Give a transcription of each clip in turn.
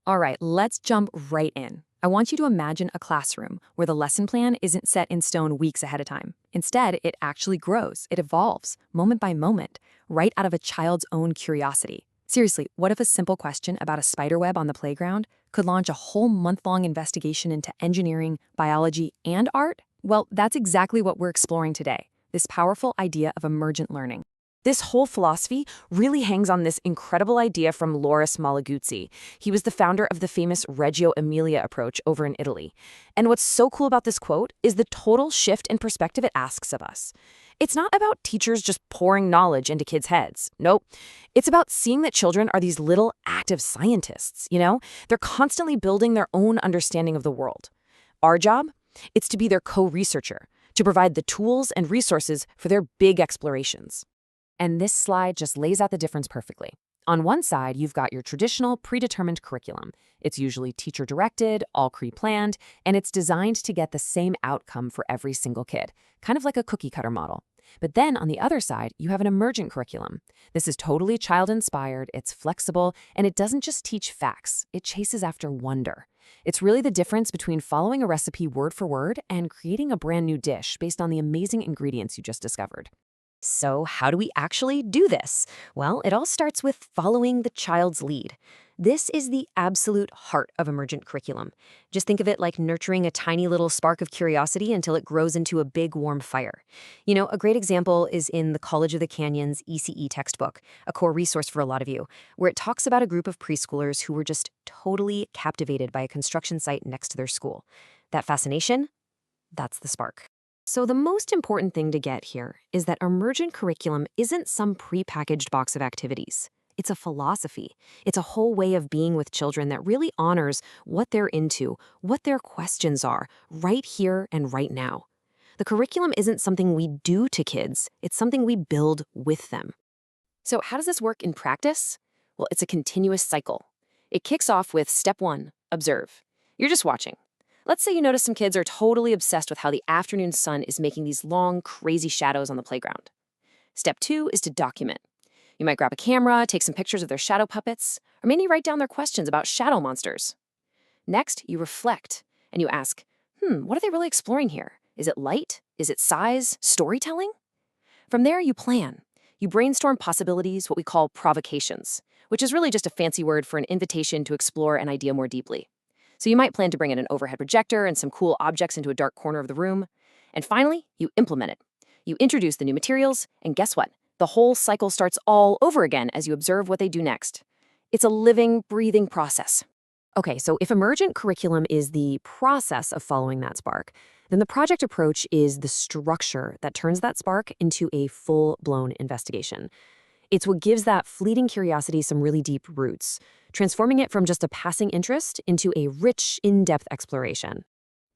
All right, let's jump right in. I want you to imagine a classroom where the lesson plan isn't set in stone weeks ahead of time. Instead, it actually grows, it evolves, moment by moment, right out of a child's own curiosity. Seriously, what if a simple question about a spider web on the playground could launch a whole month-long investigation into engineering, biology, and art? Well, that's exactly what we're exploring today, this powerful idea of emergent learning. This whole philosophy really hangs on this incredible idea from Loris Malaguzzi. He was the founder of the famous Reggio Emilia approach over in Italy. And what's so cool about this quote is the total shift in perspective it asks of us. It's not about teachers just pouring knowledge into kids' heads. Nope. It's about seeing that children are these little active scientists. They're constantly building their own understanding of the world. Our job? It's to be their co-researcher, to provide the tools and resources for their big explorations. And this slide just lays out the difference perfectly. On one side, you've got your traditional predetermined curriculum. It's usually teacher-directed, all pre-planned, and it's designed to get the same outcome for every single kid, kind of like a cookie-cutter model. But then on the other side, you have an emergent curriculum. This is totally child-inspired, it's flexible, and it doesn't just teach facts, it chases after wonder. It's really the difference between following a recipe word for word and creating a brand new dish based on the amazing ingredients you just discovered. So how do we actually do this? Well, it all starts with following the child's lead. This is the absolute heart of emergent curriculum. Just think of it like nurturing a tiny little spark of curiosity until it grows into a big warm fire. A great example is in the College of the Canyons ECE textbook, a core resource for a lot of you, where it talks about a group of preschoolers who were just totally captivated by a construction site next to their school. That fascination? That's the spark. So the most important thing to get here is that emergent curriculum isn't some prepackaged box of activities. It's a philosophy. It's a whole way of being with children that really honors what they're into, what their questions are, right here and right now. The curriculum isn't something we do to kids, it's something we build with them. So how does this work in practice? Well, it's a continuous cycle. It kicks off with step 1, observe. You're just watching. Let's say you notice some kids are totally obsessed with how the afternoon sun is making these long, crazy shadows on the playground. Step 2 is to document. You might grab a camera, take some pictures of their shadow puppets, or maybe write down their questions about shadow monsters. Next, you reflect, and you ask, what are they really exploring here? Is it light? Is it size? Storytelling? From there, you plan. You brainstorm possibilities, what we call provocations, which is really just a fancy word for an invitation to explore an idea more deeply. So you might plan to bring in an overhead projector and some cool objects into a dark corner of the room. And finally, you implement it. You introduce the new materials, and guess what? The whole cycle starts all over again as you observe what they do next. It's a living, breathing process. Okay, so if emergent curriculum is the process of following that spark, then the project approach is the structure that turns that spark into a full-blown investigation. It's what gives that fleeting curiosity some really deep roots, transforming it from just a passing interest into a rich, in-depth exploration.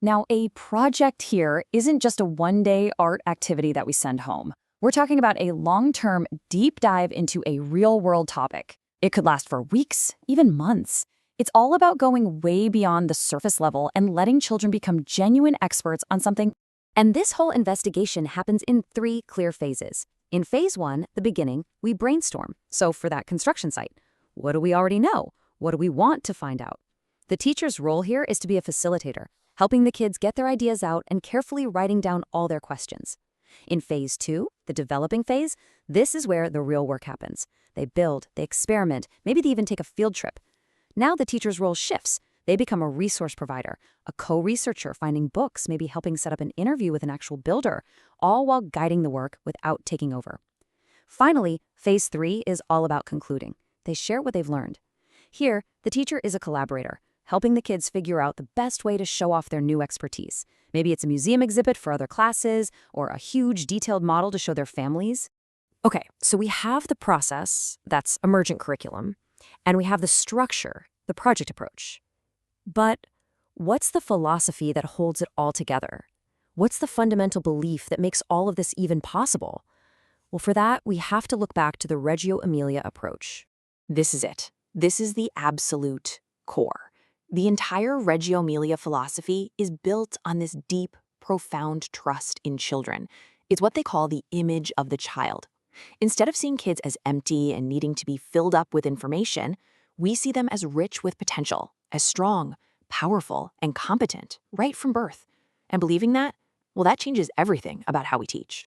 Now, a project here isn't just a one-day art activity that we send home. We're talking about a long-term, deep dive into a real-world topic. It could last for weeks, even months. It's all about going way beyond the surface level and letting children become genuine experts on something. And this whole investigation happens in 3 clear phases. In phase 1, the beginning, we brainstorm. So for that construction site, what do we already know? What do we want to find out? The teacher's role here is to be a facilitator, helping the kids get their ideas out and carefully writing down all their questions. In phase 2, the developing phase, this is where the real work happens. They build, they experiment, maybe they even take a field trip. Now the teacher's role shifts. They become a resource provider, a co-researcher finding books, maybe helping set up an interview with an actual builder, all while guiding the work without taking over. Finally, phase 3 is all about concluding. They share what they've learned. Here, the teacher is a collaborator, helping the kids figure out the best way to show off their new expertise. Maybe it's a museum exhibit for other classes, or a huge detailed model to show their families. Okay, so we have the process, that's emergent curriculum, and we have the structure, the project approach. But what's the philosophy that holds it all together? What's the fundamental belief that makes all of this even possible? Well, for that, we have to look back to the Reggio Emilia approach. This is it. This is the absolute core. The entire Reggio Emilia philosophy is built on this deep, profound trust in children. It's what they call the image of the child. Instead of seeing kids as empty and needing to be filled up with information, we see them as rich with potential, as strong, powerful, and competent right from birth. And believing that, well, that changes everything about how we teach.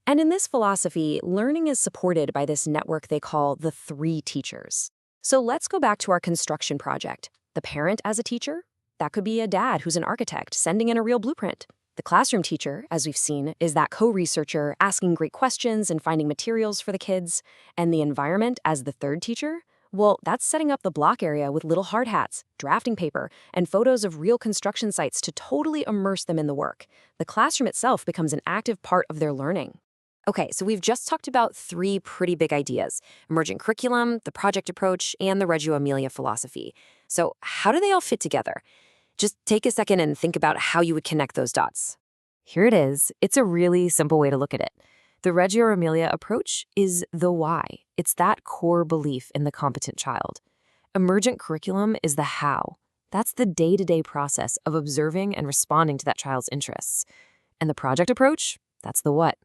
And in this philosophy, learning is supported by this network they call the three teachers. So let's go back to our construction project. The parent as a teacher? That could be a dad who's an architect sending in a real blueprint. The classroom teacher, as we've seen, is that co-researcher asking great questions and finding materials for the kids. And the environment as the third teacher? Well, that's setting up the block area with little hard hats, drafting paper, and photos of real construction sites to totally immerse them in the work. The classroom itself becomes an active part of their learning. Okay, so we've just talked about three pretty big ideas: emergent curriculum, the project approach, and the Reggio Emilia philosophy. So how do they all fit together? Just take a second and think about how you would connect those dots. Here it is. It's a really simple way to look at it. The Reggio Emilia approach is the why. It's that core belief in the competent child. Emergent curriculum is the how. That's the day-to-day process of observing and responding to that child's interests. And the project approach? That's the what.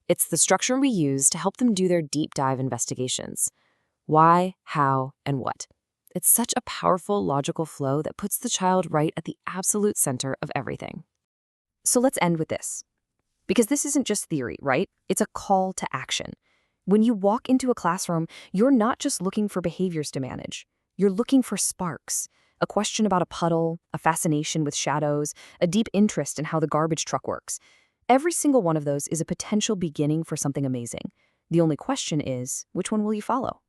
It's the structure we use to help them do their deep dive investigations. Why, how, and what. It's such a powerful logical flow that puts the child right at the absolute center of everything. So let's end with this. Because this isn't just theory, right? It's a call to action. When you walk into a classroom, you're not just looking for behaviors to manage. You're looking for sparks. A question about a puddle, a fascination with shadows, a deep interest in how the garbage truck works. Every single one of those is a potential beginning for something amazing. The only question is, which one will you follow?